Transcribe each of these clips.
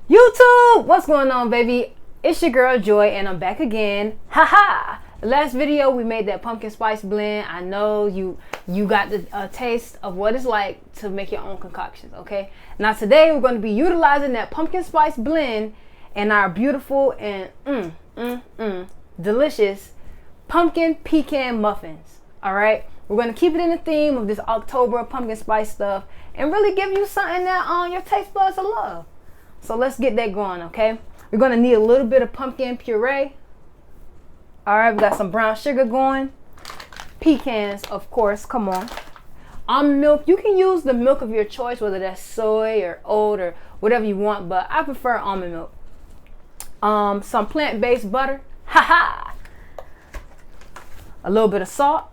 YouTube, what's going on, baby? It's your girl Joy, and I'm back again. Haha! Last video we made that pumpkin spice blend. I know you got the taste of what it's like to make your own concoctions. Okay. Now today we're going to be utilizing that pumpkin spice blend in our beautiful and delicious pumpkin pecan muffins. All right. We're going to keep it in the theme of this October pumpkin spice stuff and really give you something that your taste buds will love. So let's get that going, okay? We're going to need a little bit of pumpkin puree. All right, we got some brown sugar going. Pecans, of course, come on. Almond milk, you can use the milk of your choice, whether that's soy or oat or whatever you want, but I prefer almond milk. Some plant-based butter. Haha! A little bit of salt.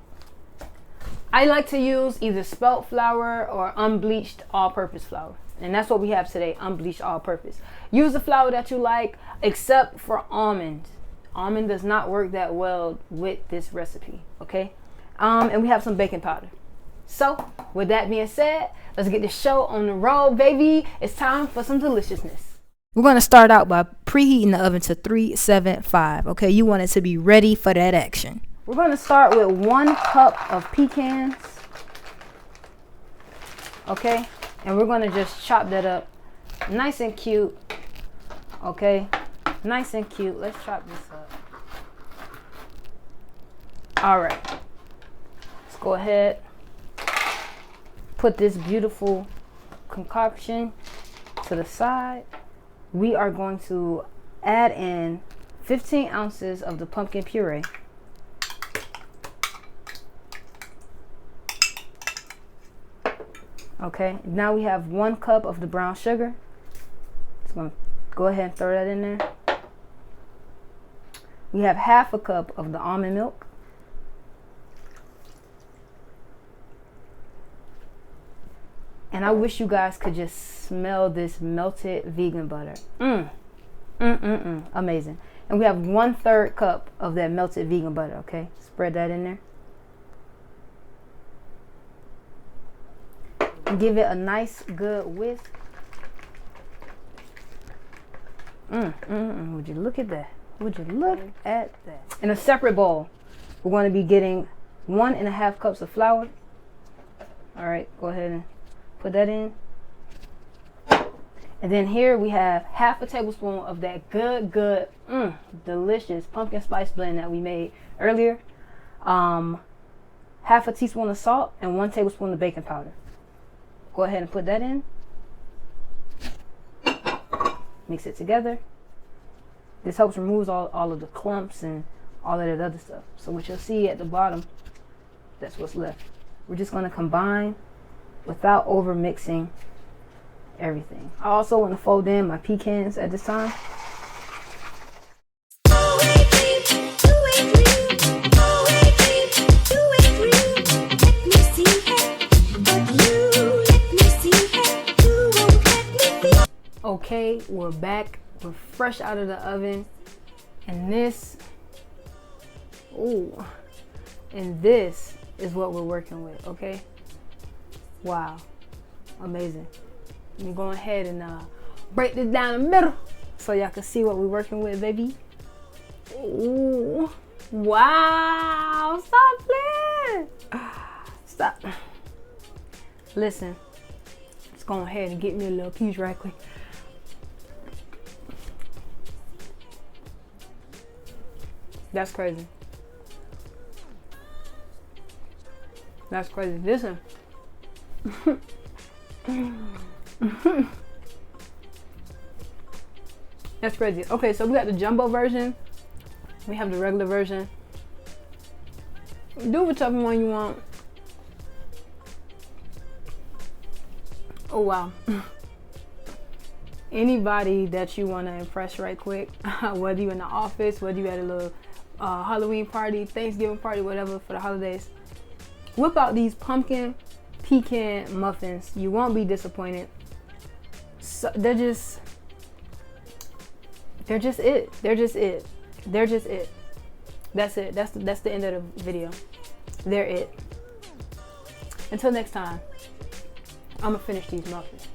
I like to use either spelt flour or unbleached all-purpose flour. And that's what we have today, unbleached all-purpose. Use the flour that you like, except for almond. Almond does not work that well with this recipe, okay? And we have some baking powder. So, with that being said, let's get this show on the road, baby. It's time for some deliciousness. We're going to start out by preheating the oven to 375, okay? You want it to be ready for that action. We're going to start with 1 cup of pecans, okay? And we're going to just chop that up nice and cute, okay? Nice and cute. Let's chop this up. All right. Let's go ahead. Put this beautiful concoction to the side. We are going to add in 15 ounces of the pumpkin puree. Okay, now we have 1 cup of the brown sugar. Just gonna go ahead and throw that in there. We have half a cup of the almond milk. And I wish you guys could just smell this melted vegan butter. Amazing. And we have 1/3 cup of that melted vegan butter, okay? Spread that in there. Give it a nice good whisk. Would you look at that? Would you look at that? In a separate bowl, we're going to be getting 1.5 cups of flour. All right, go ahead and put that in. And then here we have half a tablespoon of that good, delicious pumpkin spice blend that we made earlier. Half a teaspoon of salt and 1 tablespoon of baking powder. Go ahead and put that in. Mix it together. This helps remove all of the clumps and all of that other stuff. So what you'll see at the bottom, that's what's left. We're just going to combine without over mixing everything. I also want to fold in my pecans at this time. Okay, we're back. We're fresh out of the oven, and this is what we're working with. Okay, wow, amazing. Let me go ahead and break this down the middle so y'all can see what we're working with, baby. Ooh, wow, stop playing. Stop. Listen, let's go ahead and get me a little piece right quick. That's crazy. That's crazy. Listen. That's crazy. Okay, so we got the jumbo version. We have the regular version. Do whichever one you want. Oh, wow. Anybody that you want to impress right quick, whether you're in the office, whether you at a little Halloween party, Thanksgiving party, whatever for the holidays, whip out these pumpkin pecan muffins. You won't be disappointed. So they're just it. They're just it. That's it. That's the end of the video. They're it. Until next time, I'm gonna finish these muffins.